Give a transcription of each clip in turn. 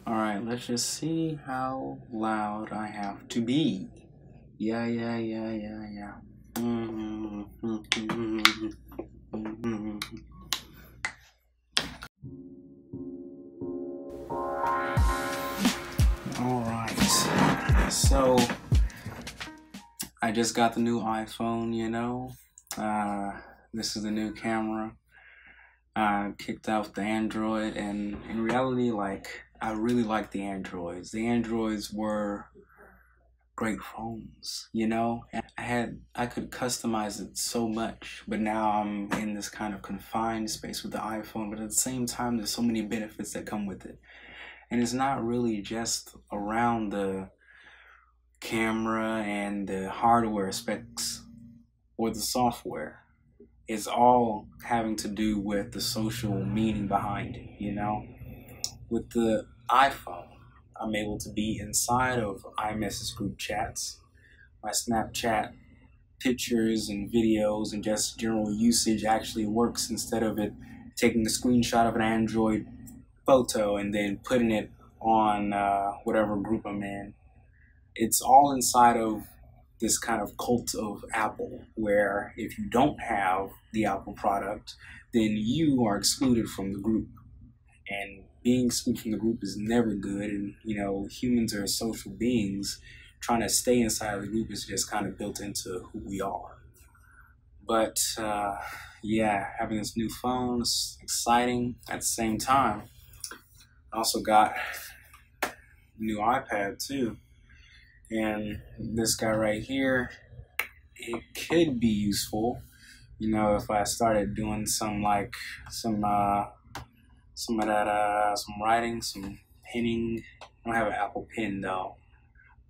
Alright, let's just see how loud I have to be. Yeah. Alright, so I just got the new iPhone, this is the new camera. I kicked out the Android, and in reality, I really like the Androids. The Androids were great phones, And I could customize it so much, but now I'm in this kind of confined space with the iPhone, but at the same time there's so many benefits that come with it. And it's not really just around the camera and the hardware specs or the software. It's all having to do with the social meaning behind it. With the iPhone, I'm able to be inside of iMessage group chats, my Snapchat pictures and videos and just general usage actually works instead of it taking a screenshot of an Android photo and then putting it on whatever group I'm in. It's all inside of this kind of cult of Apple, where if you don't have the Apple product, then you are excluded from the group. And being excluded from the group is never good. And, humans are social beings. Trying to stay inside of the group is just kind of built into who we are. But, yeah, having this new phone is exciting. At the same time, I also got a new iPad, too. And this guy right here, it could be useful, if I started doing some writing, some penning. I don't have an Apple Pen though,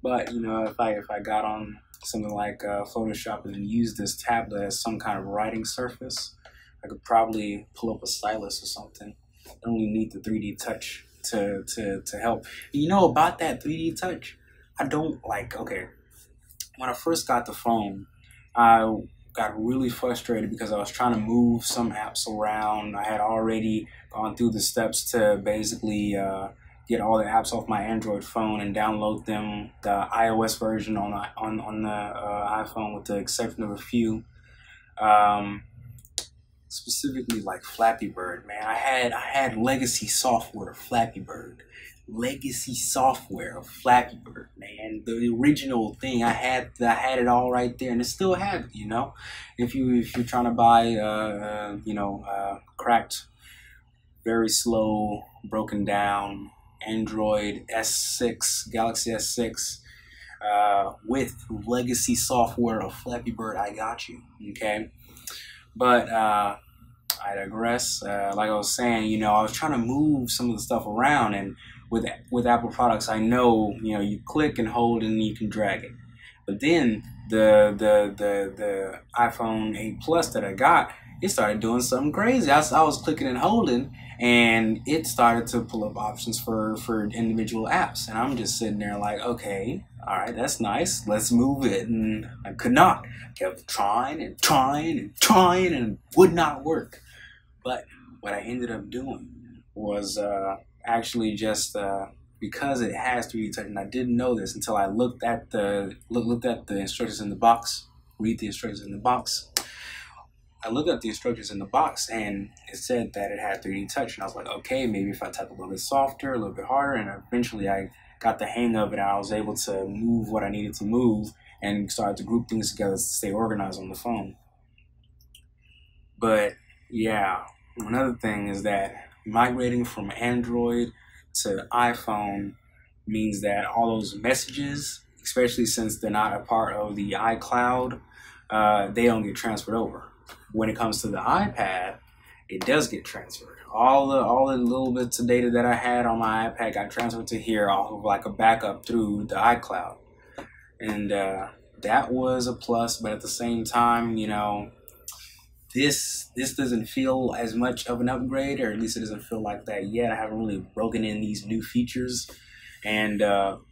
but if I got on something like Photoshop and then use this tablet as some kind of writing surface, I could probably pull up a stylus or something. I don't really need the 3D touch to help. About that 3D touch, I don't okay, when I first got the phone, I got really frustrated because I was trying to move some apps around. I had already gone through the steps to basically get all the apps off my Android phone and download them, the iOS version on the iPhone, with the exception of a few. Specifically like Flappy Bird, man. I had legacy software of Flappy Bird. Legacy software of Flappy Bird, man. The original thing. I had it all right there, and it still have it, If you're trying to buy cracked, very slow, broken down Android S6, Galaxy S6, with legacy software of Flappy Bird, I got you, okay? But I digress. Like I was saying, I was trying to move some of the stuff around, and with Apple products, I know, you click and hold and you can drag it. But then the iPhone 8 Plus that I got, it started doing something crazy. I was clicking and holding, and it started to pull up options for individual apps. And I'm just sitting there like, okay, all right, that's nice. Let's move it. And I could not. I kept trying and it would not work. But what I ended up doing was actually just because it has 3D touch, and I didn't know this until I looked at the instructions in the box. Read the instructions in the box. I looked at the instructions in the box, and it said that it had 3D touch, and I was like, okay, maybe if I type a little bit softer, a little bit harder, and eventually I got the hang of it, and I was able to move what I needed to move and started to group things together to stay organized on the phone. But yeah, another thing is that migrating from Android to iPhone means that all those messages, especially since they're not a part of the iCloud, they don't get transferred over. When it comes to the iPad, it does get transferred. All the little bits of data that I had on my iPad got transferred to here off of like a backup through the iCloud. And that was a plus, but at the same time, this doesn't feel as much of an upgrade, or at least it doesn't feel like that yet. I haven't really broken in these new features. And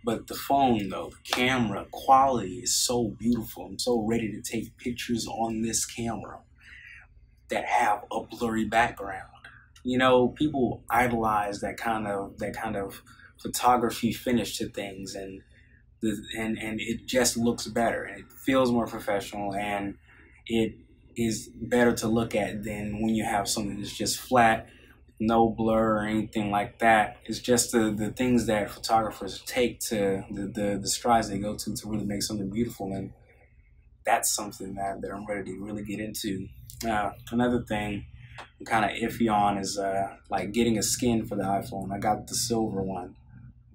but the phone though, the camera quality is so beautiful. I'm so ready to take pictures on this camera that have a blurry background. you know, people idolize that kind of photography finish to things, and and it just looks better and it feels more professional, and it is better to look at than when you have something that's just flat, no blur or anything like that. It's just the things that photographers take to the strides they go to really make something beautiful, and that's something that I'm ready to really get into. Another thing I'm kind of iffy on is like getting a skin for the iPhone. I got the silver one,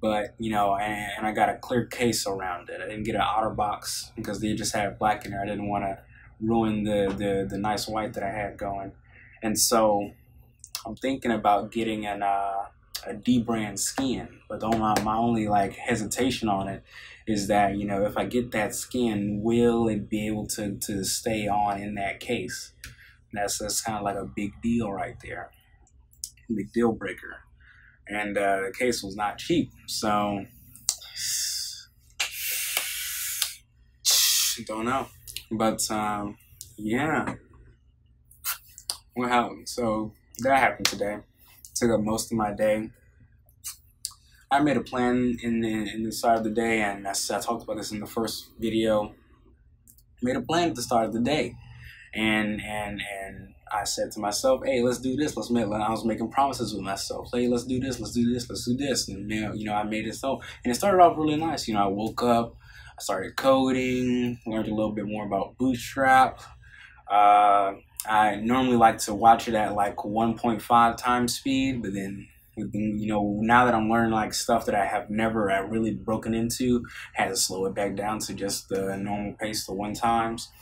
but you know, and I got a clear case around it. I didn't get an outer box because they just had black in there. I didn't want to ruin the nice white that I had going, and so I'm thinking about getting a D brand skin. But my only like hesitation on it is that, you know, if I get that skin, will it be able to stay on in that case? That's kind of like a big deal right there, big deal breaker. And the case was not cheap, so don't know. But yeah, so that happened today. Took up most of my day. I made a plan in the start of the day, and I talked about this in the first video. Made a plan at the start of the day, and I said to myself, "Hey, let's do this. Let's make." I was making promises with myself. Hey, let's do this. Let's do this. Let's do this. And you know, I made it so, and it started off really nice. You know, I woke up, I started coding, learned a little bit more about Bootstrap. I normally like to watch it at like 1.5 times speed, but then, you know, now that I'm learning like stuff that I have never really broken into, I had to slow it back down to just the normal pace, the 1 times.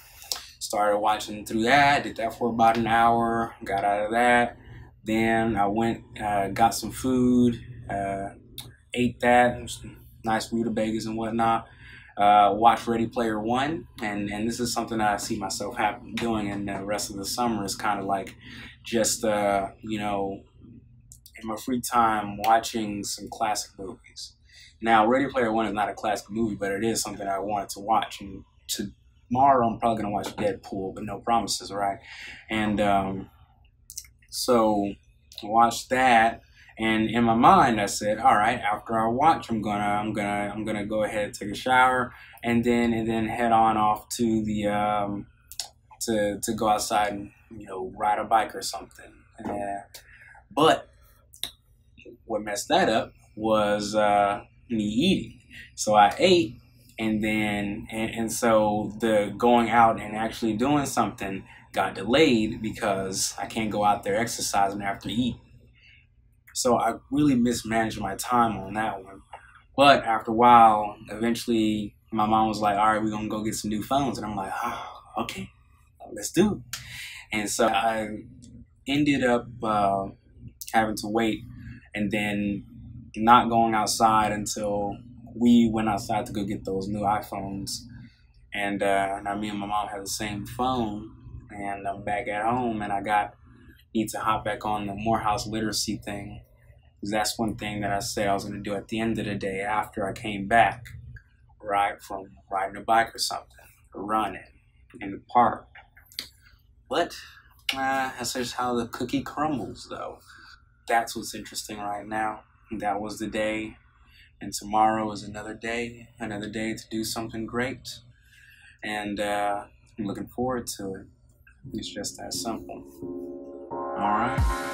Started watching through that, did that for about an hour, got out of that. Then I went, got some food, ate that, some nice rutabagas and whatnot. Watch Ready Player One, and this is something that I see myself doing in the rest of the summer. Is kind of like just you know, in my free time watching some classic movies. Now, Ready Player One is not a classic movie, but it is something I wanted to watch. And tomorrow I'm probably gonna watch Deadpool, but no promises, right? And so I watched that. And in my mind, I said, "All right. After I watch, I'm gonna go ahead, take a shower, and then head on off to the to go outside and, you know, ride a bike or something." But what messed that up was me eating. So I ate, and then and so the going out and actually doing something got delayed because I can't go out there exercising after eating. So I really mismanaged my time on that one. But after a while, eventually my mom was like, "All right, we're going to go get some new phones." And I'm like, "Oh, okay, let's do it." And so I ended up having to wait, and then not going outside until we went outside to go get those new iPhones. And now me and my mom have the same phone, and I'm back at home, and need to hop back on the Morehouse literacy thing. Because that's one thing that I said I was going to do at the end of the day after I came back, right, from riding a bike or something, or running in the park. But that's just how the cookie crumbles, though. That's what's interesting right now. That was the day, and tomorrow is another day to do something great. And I'm looking forward to it. It's just that simple. All right.